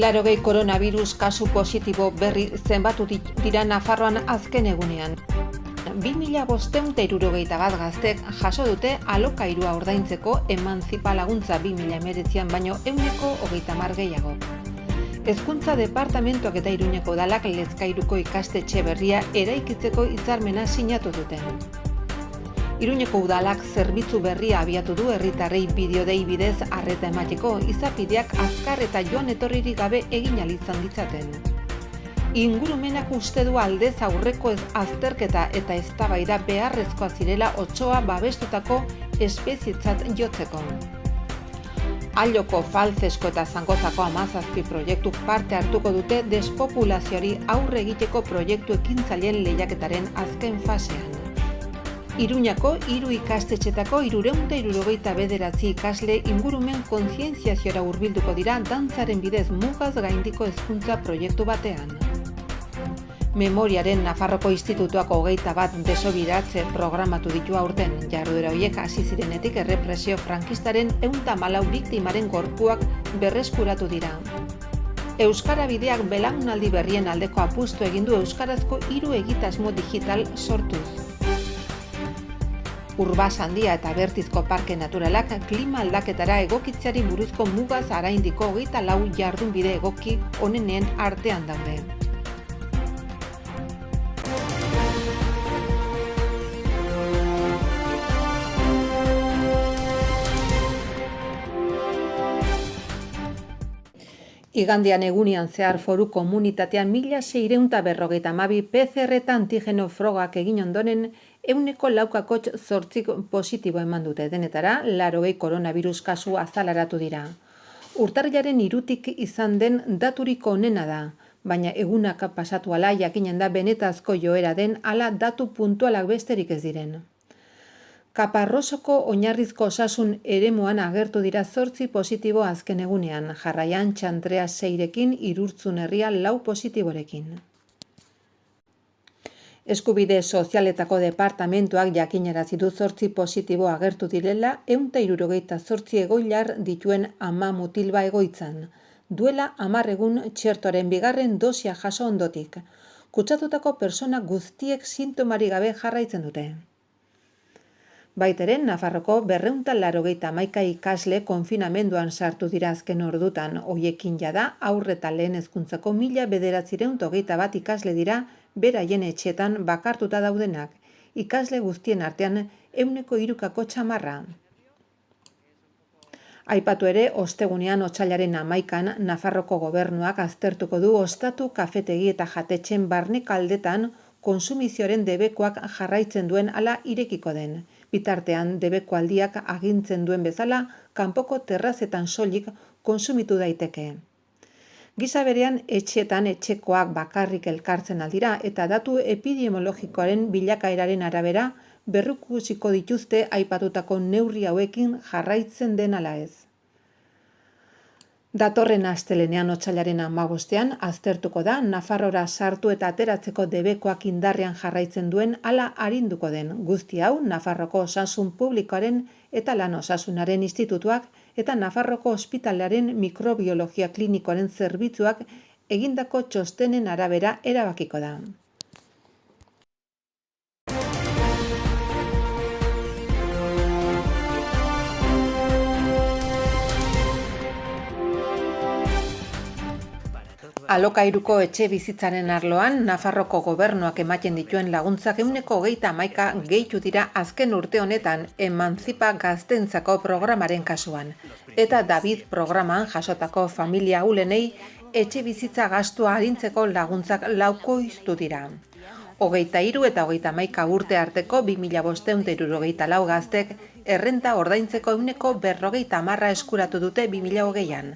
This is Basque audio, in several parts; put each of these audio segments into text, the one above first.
80 koronavirus kasu positibo berri zenbatu dira Nafarroan azken egunean. 2561 gaztek jaso dute alokairua ordaintzeko emantzipa laguntza 2019an baino 130 gehiago. Hezkuntza departamentuak eta Iruñeko udalak Lezkairuko ikastetxe berria eraikitzeko hitzarmena sinatu duten. Iruñeko udalak zerbitzu berria abiatu du herritarrei bideodei bidez arreta emateko izapideak azkar eta joan etorririk gabe egin ahal izan ditzaten. Ingurumenak uste du aldez aurreko azterketa eta eztabaida beharrezkoa zirela otsoa babestutako espezietzat jotzeko. Alloko, Faltzesko eta Zangozako 17 proiektuk parte hartuko dute despopulazioari aurre egiteko proiektu ekintzaileen lehiaketaren azken fasean. Iruñako 3 ikastetxetako 369 ikasle ingurumen kontzientziaziora hurbilduko dira dantzaren bidez mugaz gaindiko hezkuntza proiektu batean. Memoriaren Nafarroko Institutuak 21 desobiratze programatu ditu aurten. Jarduera horiek hasi zirenetik errepresio frankistaren 114 biktimaren gorpuak berreskuratu dira. Euskara bideak belaunaldi berrien aldeko apustu egin du euskarazko 3 egitasmo digital sortuz. Urbas-Handia eta Bertizko Parke Naturalak klima aldaketara egokitzeari buruzko mugaz araindiko 24 jardunbide egoki onenen artean daude. Igandean egunian zehar foru komunitatean 1652 PCR eta antigeno frogak egin ondoren 4,8 positibo eman dute denetara 80 koronavirus kasu azalaratu dira. Urtarrilaren 3tik izan den daturiko onena da, baina egunak pasatu ala jakinen da benetazko joera den ala datu puntualak besterik ez diren. Kaparrosoko oinarrizko osasun eremuan agertu dira 8 positibo azken egunean, jarraian Txantrea 6rekin, Irurtzun herria 4 positiborekin. Eskubide sozialetako departamentuak jakinarazi du 8 positibo agertu direla 178 egoilar dituen ama mutilba egoitzan. Duela 10 egun txertoaren 2. dosia jaso ondotik. Kutsatutako persona guztiek sintomarik gabe jarraitzen dute. Baiteren, Nafarroko 281 ikasle konfinamenduan sartu dira azken ordutan, hoiekin jada aurre eta lehen hezkuntzako 1921 ikasle dira beraien etxeetan bakartuta daudenak, ikasle guztien artean 3% txamarra. Aipatu ere, ostegunean otsailaren 11an Nafarroko gobernuak aztertuko du ostatu, kafetegi eta jatetxen barnekaldetan konsumizioaren debekuak jarraitzen duen ala irekiko den. Bitartean, debekualdiak agintzen duen bezala, kanpoko terrazetan soilik konsumitu daiteke. Gisa berean, etxeetan etxekoak bakarrik elkartzen aldira eta datu epidemiologikoaren bilakaeraren arabera berrikusiko dituzte aipatutako neurri hauekin jarraitzen den ala ez. Datorren astelenean otsailaren 15ean aztertuko da Nafarrora sartu eta ateratzeko debekuak indarrean jarraitzen duen ala arinduko den. Guzti hau Nafarroko Osasun Publikoaren eta Lan Osasunaren Institutuak eta Nafarroko Ospitalearen Mikrobiologia Klinikoaren zerbitzuak egindako txostenen arabera erabakiko da. Alokairuko etxe bizitzaren arloan, Nafarroko gobernuak ematen dituen laguntzak 131 gehitu dira azken urte honetan emantzipa gaztentzako programaren kasuan. Eta David programan jasotako familia ahulenei etxe bizitza gastua arintzeko laguntzak laukoiztu dira. 23 eta 31 urte arteko 2564 gaztek errenta ordaintzeko 150 eskuratu dute 2020an.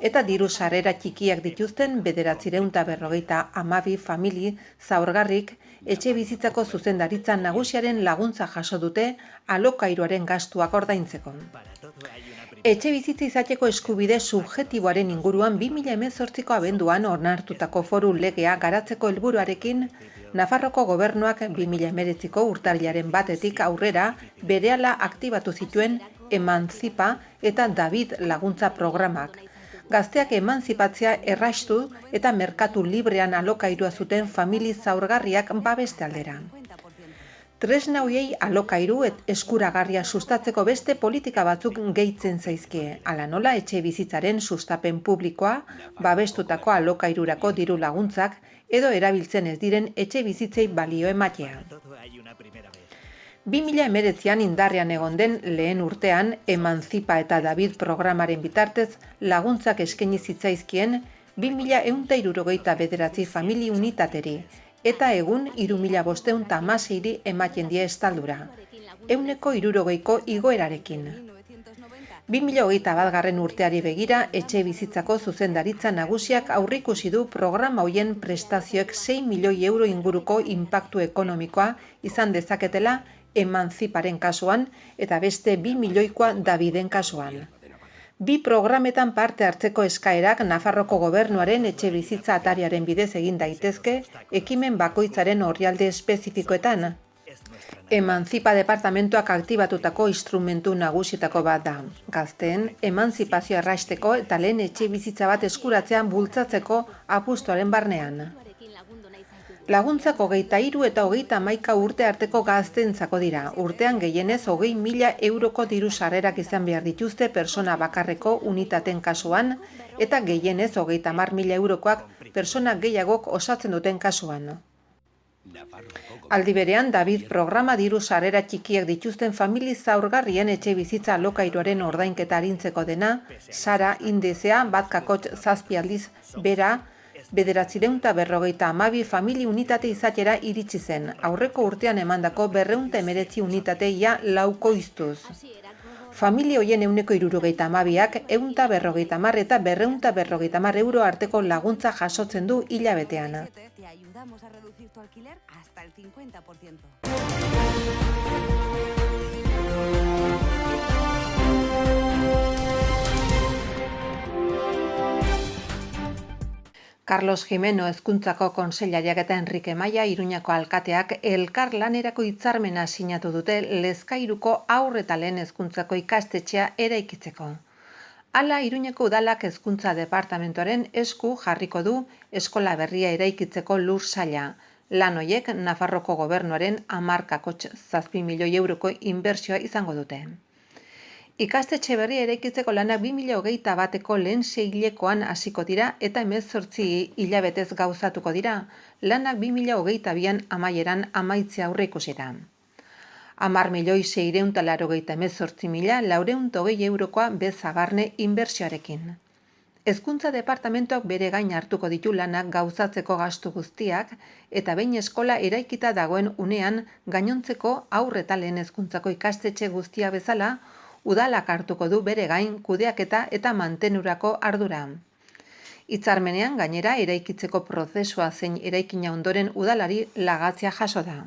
Eta diru sarrera txikiak dituzten 952 famili zaurgarrik etxe bizitzako zuzendaritza nagusiaren laguntza jaso dute alokairuaren gastuak ordaintzeko. Etxe bizitza izateko eskubide subjektiboaren inguruan 2018ko abenduan onartutako foru legea garatzeko helburuarekin Nafarroko gobernuak 2019ko urtarrilaren 1etik aurrera berehala aktibatu zituen Emantzipa eta David laguntza programak. gazteak emanzipatzea erraistu eta merkatu librean alokairua zuten famili zaurgarriak babeste aldera. Tresna hoiei alokairu eskuragarria sustatzeko beste politika batzuk gehitzen zaizkie, hala nola etxe bizitzaren sustapen publikoa, babestutako alokairurako diru laguntzak edo erabiltzen ez diren etxe bizitzei balio ematea. 2019an indarrean egon den lehen urtean Emantzipa eta David programaren bitartez laguntzak eskaini zitzaizkien 2169 famili unitateri, eta egun 3.516 ematen die estaldura, 160ko igoerarekin. 2021 urteari begira, etxe bizitzako zuzendaritza nagusiak aurreikusi du programa hoien prestazioek 6 milioi euro inguruko inpaktu ekonomikoa izan dezaketela Emantziparen kasuan eta beste 2 milioikoa Daviden kasuan. Bi programetan parte hartzeko eskaerak Nafarroko gobernuaren etxe bizitza atariaren bidez egin daitezke ekimen bakoitzaren orrialde espezifikoetan. Emantzipa departamentuak aktibatutako instrumentu nagusietako bat da. Gazteen emantzipazioa erraisteko eta lehen etxe bizitza bat eskuratzean bultzatzeko apustuaren barnean. Laguntzak 23 eta 31 urte arteko gazteentzako dira. Urtean gehienez 20.000 euroko diru sarrerak izan behar dituzte persona bakarreko unitaten kasuan eta gehienez 30.000 eurokoak persona gehiagok osatzen duten kasuan. Aldi berean, David programa diru sarrera txikiak dituzten famili zaurgarrien etxe bizitza alokairuaren ordainketa arintzeko dena, Sara indizea 1,7 aldiz bera, 952 famili unitate izatera iritsi zen, aurreko urtean emandako 219 unitate ia laukoiztuz. Familia hoien 172ak 150 eta 250 euro arteko laguntza jasotzen du hilabetean. Carlos Jimeno hezkuntzako kontseilariak eta Enrique Maia Iruñako alkateak elkar lanerako hitzarmena sinatu dute Lezkairuko haur eta lehen hezkuntzako ikastetxea eraikitzeko. Hala Iruñako udalak hezkuntza departamentuaren esku jarriko du eskola berria eraikitzeko lur saila. Lan hoiek Nafarroko gobernuaren 10,7 milioi euroko inbertsioa izango dute. Ikastetxe berria eraikitzeko lanak 2021ko lehen seihilekoan hasiko dira eta 18 hilabetez gauzatuko dira, lanak 2022an amaieran amaitzea aurreikusita. 10.688.420 eurokoa bezabarne inbertsioarekin. Hezkuntza departamentuak bere gain hartuko ditu lanak gauzatzeko gastu guztiak eta behin eskola eraikita dagoen unean gainontzeko haur eta lehen hezkuntzako ikastetxe guztia bezala udalak hartuko du bere gain kudeaketa eta mantenurako ardura. Hitzarmenean gainera eraikitzeko prozesua zein eraikina ondoren udalari lagatzea jaso da.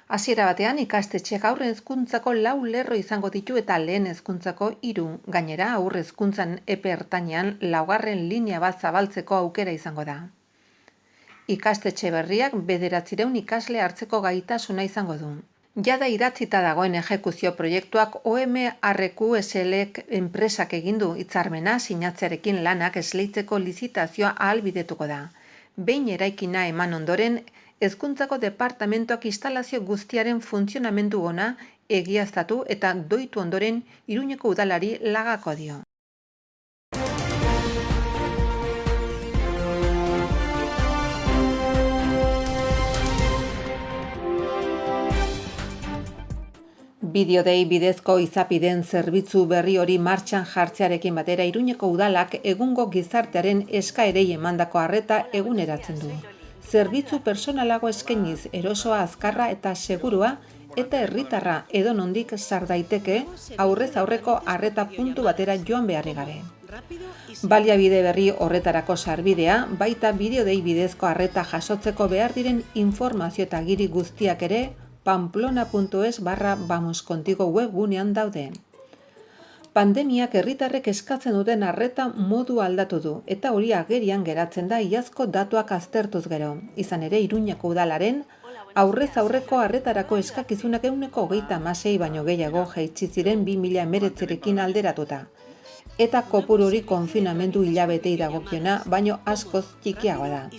Hasiera batean ikastetxeak haur hezkuntzako 4 lerro izango ditu eta lehen hezkuntzako 3, gainera haur hezkuntzan epe ertainean 4. linea bat zabaltzeko aukera izango da. Ikastetxe berriak 900 ikasle hartzeko gaitasuna izango du. Jada idatzita dagoen ejekuzio proiektuak OMRQSLek enpresak egin du hitzarmena sinatzearekin lanak esleitzeko lizitazioa ahalbidetuko da. Behin eraikina eman ondoren, hezkuntzako departamentuak instalazio guztiaren funtzionamendu ona egiaztatu eta doitu ondoren Iruñeko udalari lagako dio. Bideodei bidezko izapideen zerbitzu berri hori martxan jartzearekin batera Iruñeko udalak egungo gizartearen eskaerei emandako arreta eguneratzen du. Zerbitzu personalago eskainiz erosoa, azkarra eta segurua eta herritarra edonondik sar daiteke aurrez aurreko arreta puntu batera joan beharrik gabe. Baliabide berri horretarako sarbidea, baita bideodei bidezko arreta jasotzeko behar diren informazio eta agiri guztiak ere pamplona.es/vamoscontigo webgunean daude. Pandemiak herritarrek eskatzen duten arreta modu aldatu du eta hori agerian geratzen da iazko datuak aztertuz gero. Izan ere Iruñeko udalaren aurrez aurreko arretarako eskakizunak 126 baino gehiago jaitsi ziren 2019rekin alderatuta. eta kopururi konfinamendu hilabetei dagokiona, baino askoz txikiagoa da.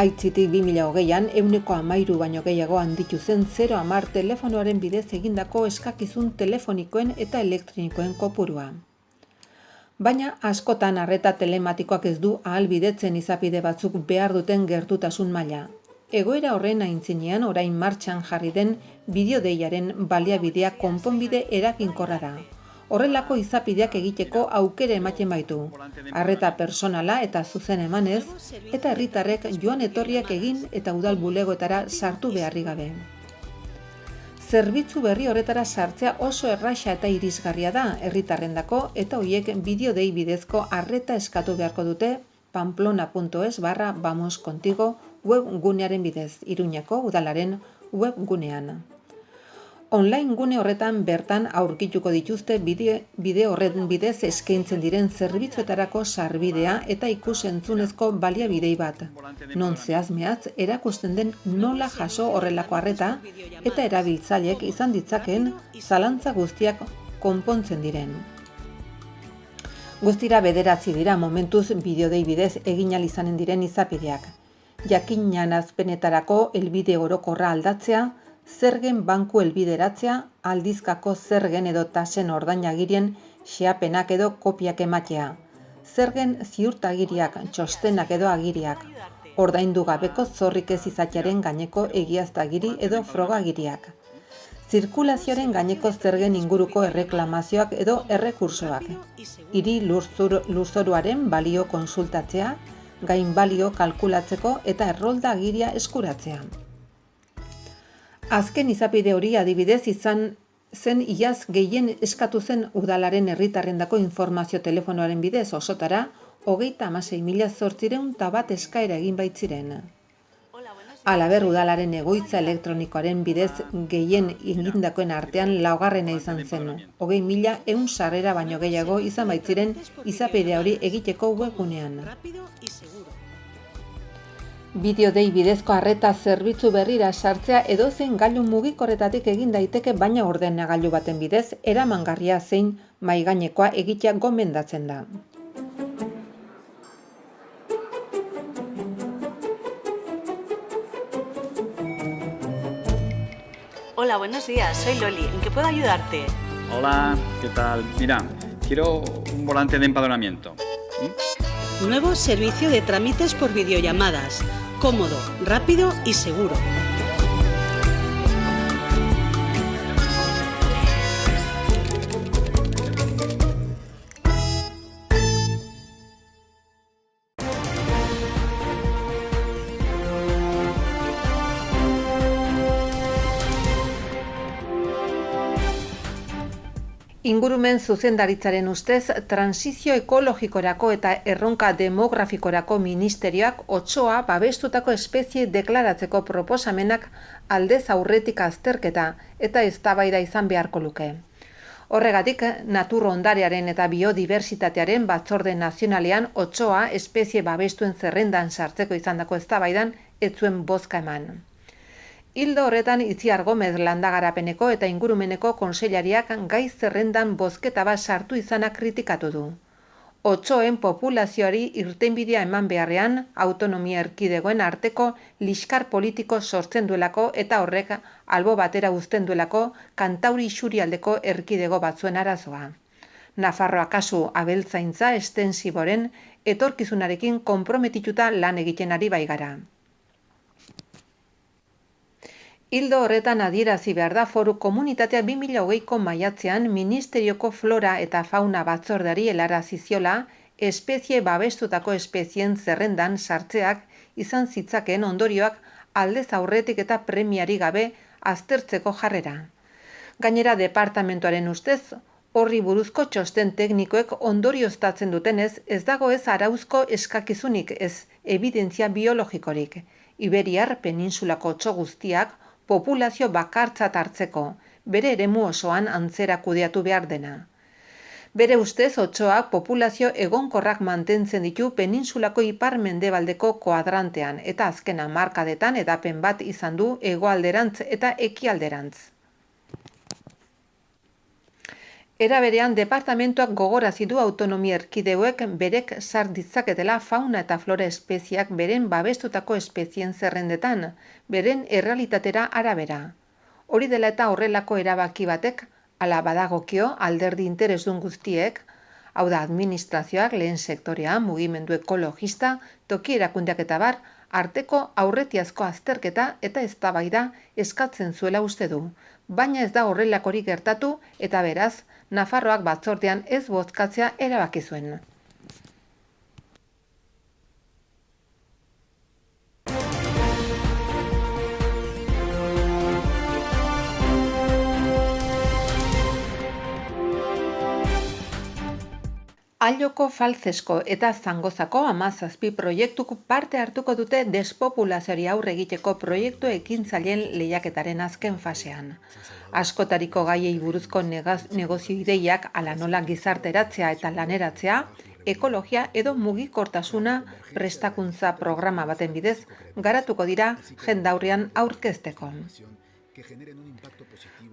Aitzitik 2020an 13% baino gehiago handitu zen 0-10 telefonoaren bidez egindako eskakizun telefonikoen eta elektronikoen kopurua. Baina askotan arreta telematikoak ez du ahalbidetzen izapide batzuk behar duten gertutasun maila. Egoera horren aintzinean orain martxan jarri den bideodeiaren baliabidea konponbide eraginkorra da. Horrelako izapideak egiteko aukera ematen baitu, arreta personala eta zuzen emanez, eta herritarrek joan etorriak egin eta udal bulegoetara sartu beharrik gabe. Zerbitzu berri horretara sartzea oso erraxa eta irisgarria da herritarrendako eta hoiek bideodei bidezko arreta eskatu beharko dute pamplona.es/vamoscontigo webgunearen bidez, Iruñako udalaren webgunean. Online gune horretan bertan aurkituko dituzte bide horren bidez eskaintzen diren zerbitzuetarako sarbidea eta ikus-entzunezko baliabidei bat, non zehaz-mehaz erakusten den nola jaso horrelako arreta eta erabiltzaileek izan ditzakeen zalantza guztiak konpontzen diren. Guztira 9 dira momentuz bideodei bidez egin ahal izanen diren izapideak. Jakinanazpenetarako helbide orokorra aldatzea, zergen banku helbideratzea, aldizkako zergen edo tasen ordainagirien xeapenak edo kopiak ematea, zergen ziurtagiriak, txostenak edo agiriak, ordaindu gabeko zorrik ez izatearen gaineko egiaztagiri edo frogagiriak, zirkulazioaren gaineko zergen inguruko erreklamazioak edo errekursoak, hiri lurzoruaren balio konsultatzea, gain balio kalkulatzeko eta errolda agiria eskuratzea. Azken izapide hori adibidez izan zen iaz gehien eskatu zen udalaren herritarrendako informazio telefonoaren bidez osotara 36.801 eskaera egin baitziren. Halaber udalaren egoitza elektronikoaren bidez gehien egindakoen artean laugarrena izan zen. 20.100 sarrera baino gehiago izan baitziren izapide hori egiteko webgunean. Bideodei bidezko arreta zerbitzu berrira sartzea edozein gailu mugikorretatik egin daiteke, baina ordenagailu baten bidez eramangarria zein mahaigainekoa egitea gomendatzen da. Hola, buenos días, soy Loli. ¿En qué puedo ayudarte? Hola, ¿qué tal? Mira, quiero un volante de empadronamiento. Nuevo servicio de trámites por videollamadas. Cómodo, rápido y seguro. Ingurumen zuzendaritzaren ustez, transizio ekologikorako eta erronka demografikorako ministerioak otsoa babestutako espezie deklaratzeko proposamenak aldez aurretik azterketa eta eztabaida izan beharko luke. Horregatik, natur ondarearen eta biodibertsitatearen batzorde nazionalean otsoa espezie babestuen zerrendan sartzeko izandako eztabaidan ez zuen bozka eman. Ildo horretan Itziar Gomez landagarapeneko eta ingurumeneko kontseilariak gai zerrendan bozketa bat sartu izana kritikatu du. Otsoen populazioari irtenbidea eman beharrean autonomia erkidegoen arteko liskar politiko sortzen duelako eta horrek albo batera uzten duelako Kantauri isurialdeko erkidego batzuen arazoa. Nafarroa kasu abeltzaintza estensiboren etorkizunarekin konprometituta lan egiten ari baigara. Ildo horretan adierazi behar da foru komunitatea 2020ko maiatzean Ministerioko Flora eta Fauna batzordeari helarazi ziola espezie babestutako espezien zerrendan sartzeak izan zitzakeen ondorioak aldez aurretik eta premiari gabe aztertzeko jarrera. Gainera departamentuaren ustez, horri buruzko txosten teknikoek ondorioztatzen dutenez ez dago ez arauzko eskakizunik ez evidentzia biologikorik. Iberiar peninsulako otso guztiak populazio bakartzat hartzeko, bere eremu osoan antzera kudeatu behar dena. Bere ustez, otsoak populazio egonkorrak mantentzen ditu peninsulako ipar-mendebaldeko koadrantean eta azken hamarkadetan edapen bat izan du hegoalderantz eta ekialderantz. Era berean, departamentuak gogorarazi du autonomia erkidegoek berek sar ditzaketela fauna eta flora espeziak beren babestutako espezien zerrendetan, beren errealitatera arabera. Hori dela eta horrelako erabaki batek, hala badagokio alderdi interesdun guztiek, hau da administrazioak, lehen sektorea, mugimendu ekologista, toki erakundeak eta bar, arteko aurretiazko azterketa eta eztabaida eskatzen zuela uste du. Baina ez da horrelakorik gertatu eta beraz, Nafarroak batzordean ez bozkatzea erabaki zuen. Alloko, Faltzesko eta Zangozako 17 proiektuk parte hartuko dute despopulazioari aurre egiteko proiektu ekintzaileen lehiaketaren azken fasean. Askotariko gaiei buruzko negozio ideiak ala nola gizarteratzea eta laneratzea, ekologia edo mugikortasuna prestakuntza programa baten bidez garatuko dira jendaurrean aurkezteko.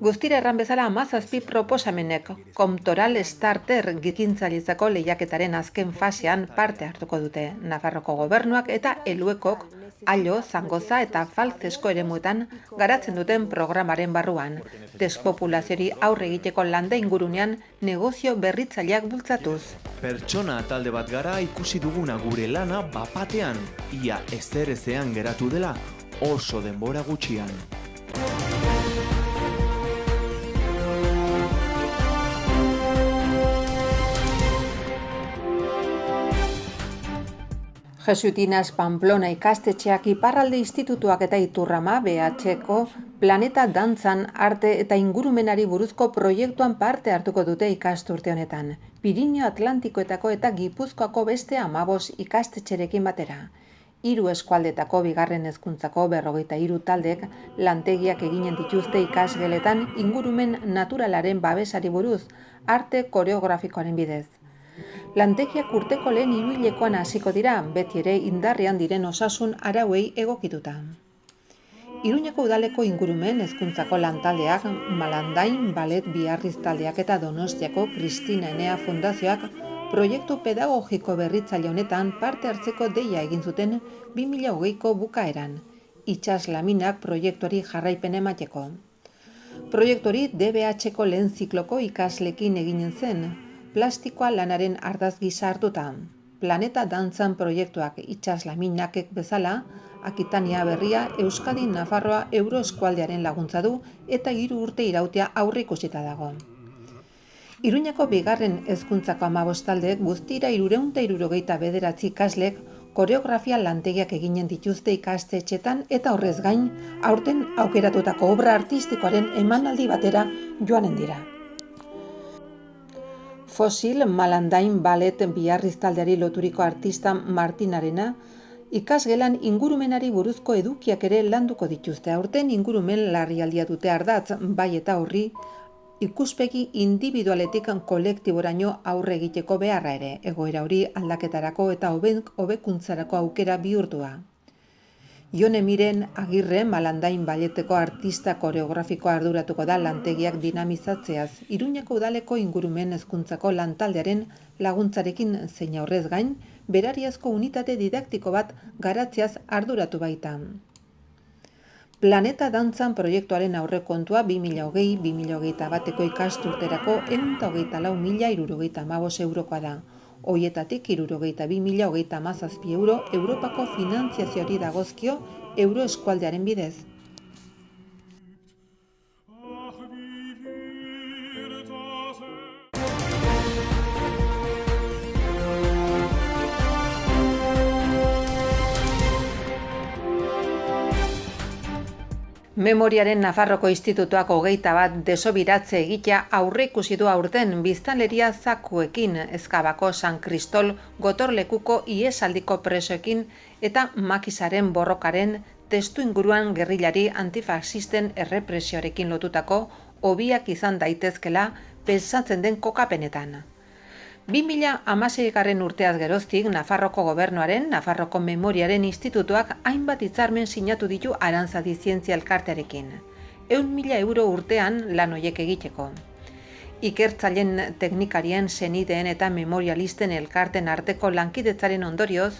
Guztira erran bezala 17 proposamenek Komtoral Starter gikintzailezako lehiaketaren azken fasean parte hartuko dute. Nafarroko gobernuak eta Eluekok Allo, Zangoza eta Faltzesko eremuetan garatzen duten programaren barruan. Despopulazioari aurre egiteko landa ingurunean negozio berritzaileak bultzatuz. Pertsona talde bat gara ikusi duguna gure lana bapatean, ia ezer ezean geratu dela oso denbora gutxian. Jesuitinas Pamplona ikastetxeak Iparralde Institutuak eta Iturrama BH-ko Planeta Dantzan arte eta ingurumenari buruzko proiektuan parte hartuko dute ikasturte honetan. Pirinio Atlantikoetako eta Gipuzkoako beste 15 ikastetxerekin batera. 3 eskualdetako bigarren hezkuntzako 43 taldek lantegiak eginen dituzte ikasgeletan ingurumen naturalaren babesari buruz arte koreografikoaren bidez. Lantegiak urteko lehen hiruhilekoan hasiko dira, beti ere indarrean diren osasun arauei egokituta. Iruñeko udaleko ingurumen hezkuntzako lantaldeak, Malandain Ballet Biarritz taldeak eta Donostiako Kristina Enea Fundazioak proiektu pedagogiko berritzaile honetan parte hartzeko deia egin zuten 2020ko bukaeran, itsaslaminak proiektuari jarraipen emateko. Proiektuari DBH-ko lehen zikloko ikaslekin eginen zen, plastikoa lanaren ardaz gisa hartuta. Planeta Dantzan proiektuak itsaslaminakek bezala, Akitania berria Euskadi Nafarroa Euroeskualdearen laguntza du eta 3 urte irautea aurreikusita dago. Iruñako bigarren hezkuntzako 15 taldeek guztira 369 ikaslek koreografia lantegiak eginen dituzte ikastetxetan eta horrez gain, aurten aukeratutako obra artistikoaren emanaldi batera joanen dira. Fosil Malandain Ballet Biarritz taldeari loturiko artista Martinarena, ikasgelan ingurumenari buruzko edukiak ere landuko dituzte. Aurten ingurumen larrialdia dute ardatz, bai eta horri ikuspegi individualetik kolektiboraino aurre egiteko beharra ere, egoera hori aldaketarako eta hobekuntzarako aukera bihurtua. Jone Miren Agirre Malandain Balleteko artista koreografikoa arduratuko da lantegiak dinamizatzeaz, Iruñeko udaleko ingurumen hezkuntzako lantaldearen laguntzarekin zein horrez gain, berariazko unitate didaktiko bat garatzeaz arduratu baita. Planeta Dantzan proiektuaren aurrekontua 2020-2021eko ikasturterako 124.075 eurokoa da. Hoietatik 62.017 euro Europako finantziazioari dagozkio Euroeskualdearen bidez. Memoriaren Nafarroko Institutuak 21 desobiratze egitea aurreikusi du aurten biztanleria zakuekin, Ezkabako San Kristol gotorlekuko iesaldiko presoekin eta makisaren borrokaren testu inguruan gerrilari antifaxisten errepresioarekin lotutako hobiak izan daitezkela pentsatzen den kokapenetan. 2016 urteaz geroztik Nafarroko Gobernuaren, Nafarroko Memoriaren Institutuak hainbat hitzarmen sinatu ditu Aranzadi Zientzia Elkartearekin. 100.000 euro urtean lan horiek egiteko. Ikertzaileen, teknikarien, senideen eta memorialisten elkarten arteko lankidetzaren ondorioz,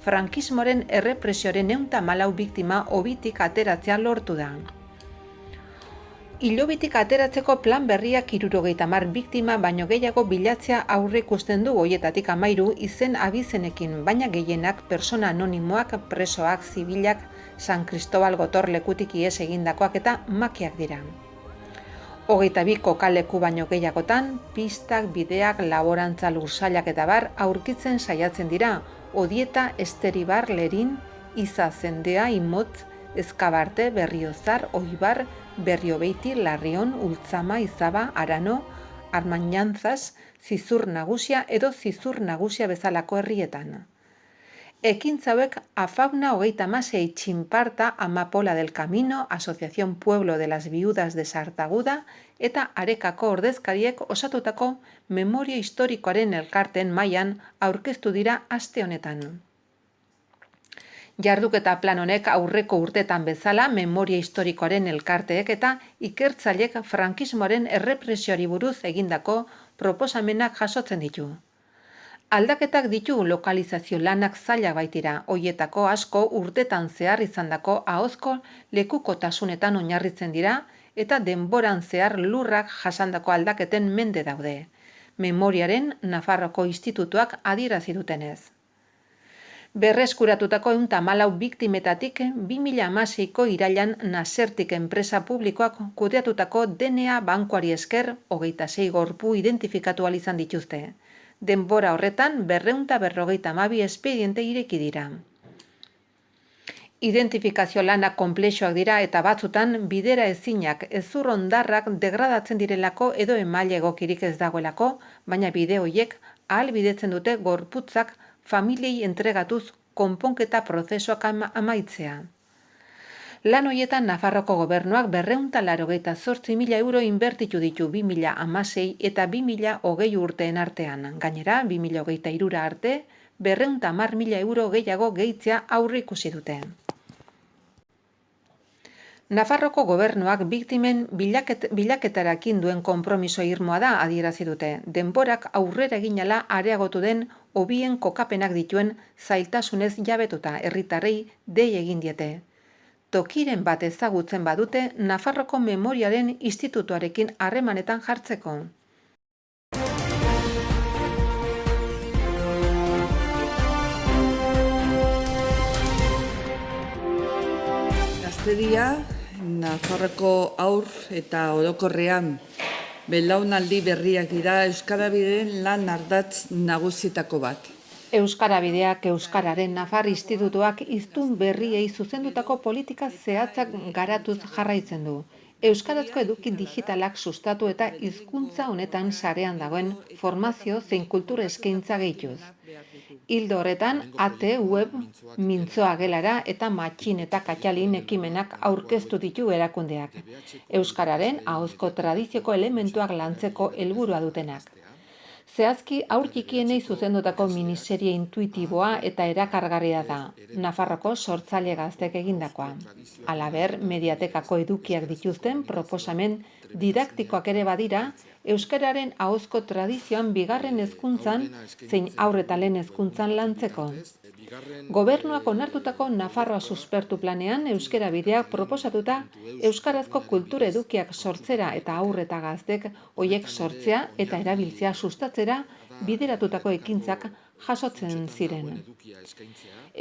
frankismoaren errepresioaren 114 biktima hobitik ateratzea lortu da. Hilobitik ateratzeko plan berriak 70 biktima baino gehiago bilatzea aurreikusten du, hoietatik 13 izen abizenekin, baina gehienak persona anonimoak, presoak, zibilak, San Cristobal gotorlekutik ihes egindakoak eta makiak dira. 22 kokaleku baino gehiagotan, pistak, bideak, laborantza lursailak eta bar aurkitzen saiatzen dira, Odieta, Esteribar, Lerin, Iza, Zendea, Imotz, Ezkabarte, Berriozar, Oibar, Berriobeiti, Larrion, Ultzama, Izaba, Arano, Armañanzas, Zizur Nagusia edo Zizur Nagusia bezalako herrietan. Ekintza hauek Afauna 36, Txinparta, Amapola del Camino, Asociación Pueblo de las Viudas de Sartaguda eta Arekako ordezkariek osatutako memoria historikoaren elkarteen mailan aurkeztu dira aste honetan. Jarduketa plan honek aurreko urtetan bezala memoria historikoaren elkarteek eta ikertzaileek frankismoaren errepresioari buruz egindako proposamenak jasotzen ditu. Aldaketak ditu lokalizazio lanak zailak baitira, hoietako asko urtetan zehar izandako ahozko lekukotasunetan oinarritzen dira eta denboran zehar lurrak jasandako aldaketen mende daude. Memoriaren Nafarroko Institutuak adierazi dutenez. Berreskuratutako 114 biktimetatik 2016ko irailan Nasertik enpresa publikoak kudeatutako DNA bankuari esker 26 gorpu identifikatu ahal izan dituzte. Denbora horretan 252 espediente ireki dira. Identifikazio lanak konplexuak dira eta batzutan bidera ezinak, hezur hondarrak degradatzen direlako edo emaile egokirik ez dagoelako, baina bide horiek ahalbidetzen dute gorputzak familiei entregatuz konponketa prozesuak amaitzea. Lan horietan Nafarroko gobernuak 288.000 euro inbertitu ditu 2016 eta 2020 urteen artean. Gainera, 2023 arte 210.000 euro gehiago gehitzea aurreikusi dute. Nafarroko gobernuak biktimen bilaketarakin duen konpromiso irmoa da adierazi dute. Denborak aurrera eginala areagotu den hobien kokapenak dituen zailtasunez jabetuta herritarrei dei egin diete. Tokiren bat ezagutzen badute Nafarroko Memoriaren Institutuarekin harremanetan jartzeko. Gaztedia, Nafarroko haur eta orokorrean belaunaldi berriak dira Euskarabideen lan ardatz nagusietako bat. Euskarabideak Euskararen Nafar Institutuak hiztun berriei zuzendutako politika zehatzak garatuz jarraitzen du. Euskarazko eduki digitalak sustatu eta hizkuntza honetan sarean dagoen formazio zein kultura eskaintza gehituz. Ildo horretan, AT, web, mintzoa gelara eta matxin eta katxalin ekimenak aurkeztu ditu erakundeak. Euskararen ahozko tradizioko elementuak lantzeko helburua dutenak. Zehazki haur txikienei zuzendutako miniserie intuitiboa eta erakargarria da, Nafarroko sortzaile gaztek egindakoa. Halaber, mediatekako edukiak dituzten proposamen didaktikoak ere badira, euskararen ahozko tradizioan bigarren hezkuntzan zein haur eta lehen hezkuntzan lantzeko. Gobernuak onartutako Nafarroa suspertu planean euskara bideak proposatuta euskarazko kultura edukiak sortzera eta haur eta gaztek hoiek sortzea eta erabiltzea sustatzera bideratutako ekintzak jasotzen ziren.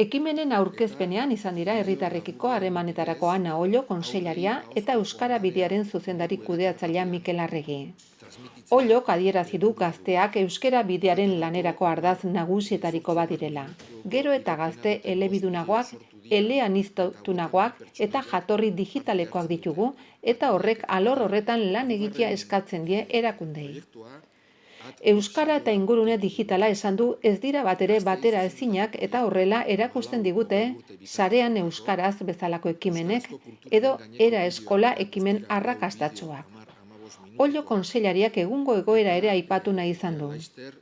Ekimenen aurkezpenean izan dira herritarrekiko harremanetarako Ana Ollo kontseilaria eta euskara bidearen zuzendari kudeatzailea Mikel Arregi. Ollok adierazi du gazteak euskara bidearen lanerako ardaz nagusietariko bat direla. Gero eta gazte elebidunagoak, eleaniztunagoak eta jatorri digitalekoak ditugu eta horrek alor horretan lan egitea eskatzen die erakundei. Euskara eta ingurune digitala esan du ez dira batere batera ezinak eta horrela erakusten digute sarean euskaraz bezalako ekimenek edo era eskola ekimen arrakastatsuak. Ollo kontseilariak egungo egoera ere aipatu nahi izan du.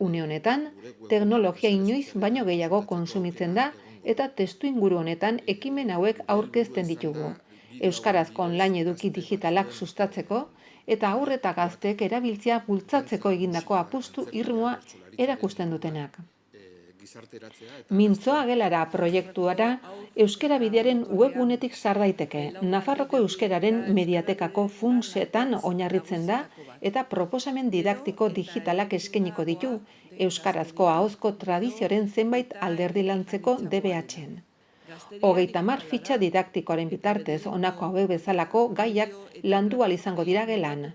Une honetan, teknologia inoiz baino gehiago kontsumitzen da eta testuinguru honetan ekimen hauek aurkezten ditugu. euskarazko online eduki digitalak sustatzeko eta haur eta gazteek erabiltzea bultzatzeko egindako apustu irmoa erakusten dutenak. Mintzoa gelara proiektuara Euskara Bidearen webgunetik sar daiteke. Nafarroko euskararen mediatekako funtsetan oinarritzen da eta proposamen didaktiko digitalak eskainiko ditu euskarazko ahozko tradizioaren zenbait alderdi lantzeko DBH-en. 30 fitxa didaktikoaren bitartez honako hauek bezalako gaiak landu ahal izango dira gelan.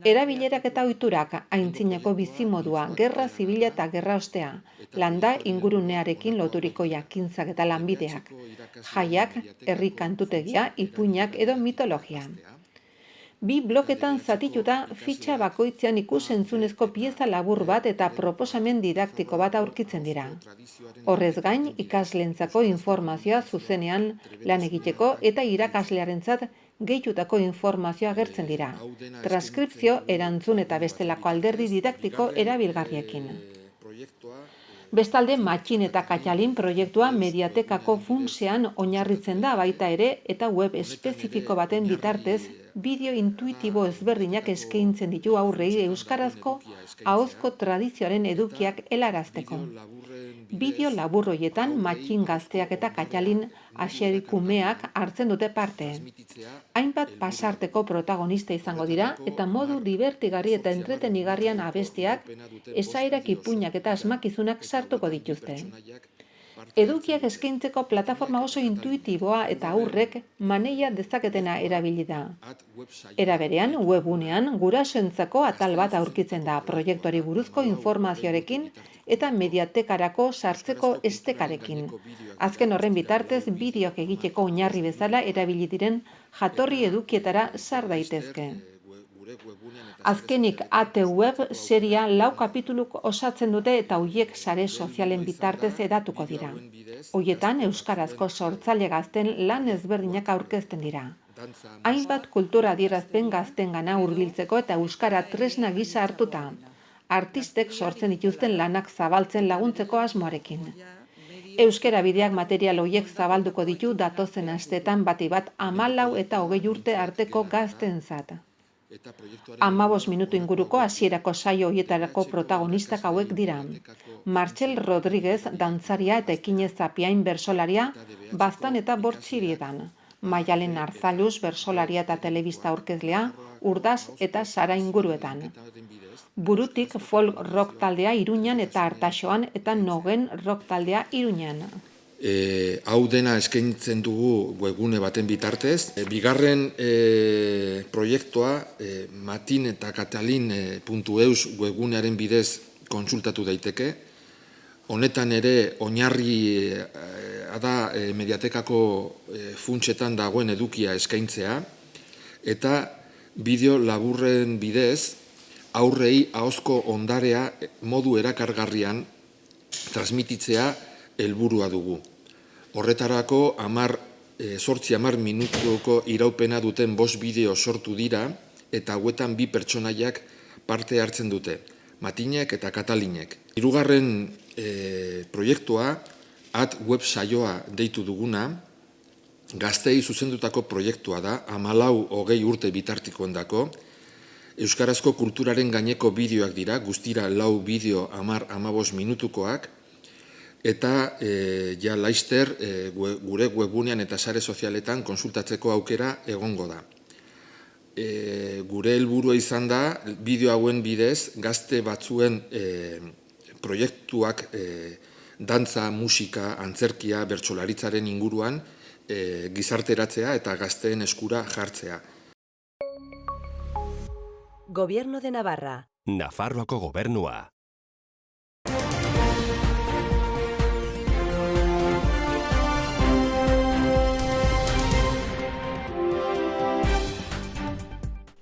Erabilerak eta ohiturak, aintzinako bizimodua, gerra zibila eta gerra ostea, landa ingurunearekin loturiko jakintzak eta lanbideak, jaiak, herri kantutegia, ipuinak edo mitologia. 2 bloketan zatituta fitxa bakoitzean ikus-entzunezko pieza labur bat eta proposamen didaktiko bat aurkitzen dira. Horrez gain, ikasleentzako informazioa zuzenean lan egiteko eta irakaslearentzat gehitutako informazioa agertzen dira. Transkripzio, erantzun eta bestelako alderdi didaktiko erabilgarriekin. Bestalde, Matxin eta Katalin proiektua mediatekako funtsean oinarritzen da baita ere eta web espezifiko baten bitartez bideo intuitibo ezberdinak eskaintzen ditu aurrei euskarazko ahozko tradizioaren edukiak helarazteko. Bideo labur horietan Matxin gazteak eta Katalin axerikumeak hartzen dute parte. Hainbat pasarteko protagonista izango dira eta modu divertigarri eta entretenigarrian abestiak, esaerak, ipuinak eta asmakizunak sartuko dituzte. Edukiak eskaintzeko plataforma oso intuitiboa eta aurrek maneia dezaketena erabili da. Era berean, webgunean gurasoentzako atal bat aurkitzen da proiektuari buruzko informazioarekin eta mediatekarako sartzeko estekarekin. Azken horren bitartez, bideoak egiteko oinarri bezala erabili diren jatorri edukietara sar daitezke. Azkenik AT-Web seria 4 kapituluk osatzen dute eta horiek sare sozialen bitartez hedatuko dira. Horietan euskarazko sortzaile gazten lan ezberdinak aurkezten dira. Hainbat kultura adierazpen gaztengana hurbiltzeko eta euskara tresna gisa hartuta. Artistek sortzen dituzten lanak zabaltzen laguntzeko asmoarekin. Euskara Bideak material horiek zabalduko ditu datozen asteetan bati bat 14 eta 20 urte arteko gazteentzat. 15 minutu inguruko hasierako saio horietarako protagonistak hauek dira. Martxel Rodríguez, dantzaria eta Ekinez Zapiain bersolaria, Baztan eta Bortzirietan. Maialen Arzaluz, bersolaria eta telebista aurkezlea, Urdaz eta Sara inguruetan. Burutik folk rock taldea Iruñan eta Artaxoan eta Nogen rock taldea Iruñan. Hau dena eskaintzen dugu webgune baten bitartez. Bigarren proiektua matin eta katalin.eus webgunearen bidez kontsultatu daiteke. Honetan ere oinarri da mediatekako funtsetan dagoen edukia eskaintzea eta bideo laburren bidez aurrei ahozko ondarea modu erakargarrian transmititzea helburua dugu. Horretarako 10 minutuko iraupena duten 5 bideo sortu dira eta hauetan 2 pertsonaiak parte hartzen dute, Matinek eta Katalinek. Hirugarren proiektua AT-Web saioa deitu duguna, gaztei zuzendutako proiektua da, 14-20 urte bitartikoendako. Euskarazko kulturaren gaineko bideoak dira, guztira 4 bideo 10-15 minutukoak, eta ja laizter gure webgunean eta sare sozialetan konsultatzeko aukera egongo da. Gure helburua izan da, bideo hauen bidez, gazte batzuen proiektuak dantza, musika, antzerkia, bertsolaritzaren inguruan gizarteratzea eta gazteen eskura jartzea. Gobierno de Navarra. Nafarroako gobernua.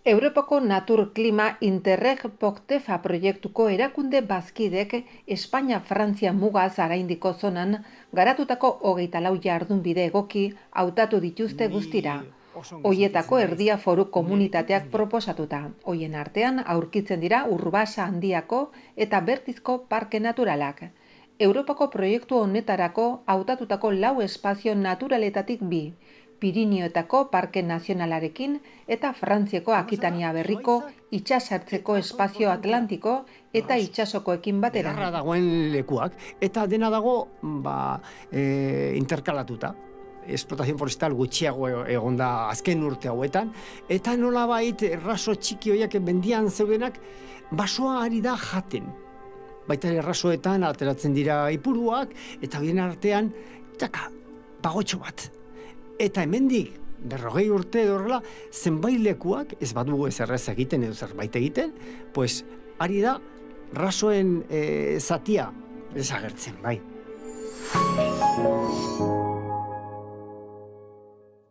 Europako Natur Klima Interreg Poktefa proiektuko erakunde bazkidek Espainia-Frantzia mugaz araindiko zonan garatutako 24 jardunbide egoki hautatu dituzte guztira. Hoietako erdia foru komunitateak proposatuta. Hoien artean aurkitzen dira Urbasa Handiako eta Bertizko parke naturalak. Europako proiektu honetarako hautatutako 4 espazio naturaletatik 2. Pirinioetako Parke Nazionalarekin eta Frantziako Akitania Berriko itsasartzeko espazio atlantiko eta itsasokoekin batera. Beharra dagoen lekuak, eta dena dago interkalatuta. Esplotazio forestal gutxiago egon da azken urte hauetan, eta nolabait erraso txiki horiek mendian zeudenak basoa ari da jaten. Baita errasoetan ateratzen dira ipuruak, eta bien artean, pagotxo bat. Eta hemendik 40 urte horrela, zenbait lekuak, ez badugu ez errez egiten edo zerbait egiten, pues ari da rasoen zatia desagertzen, bai.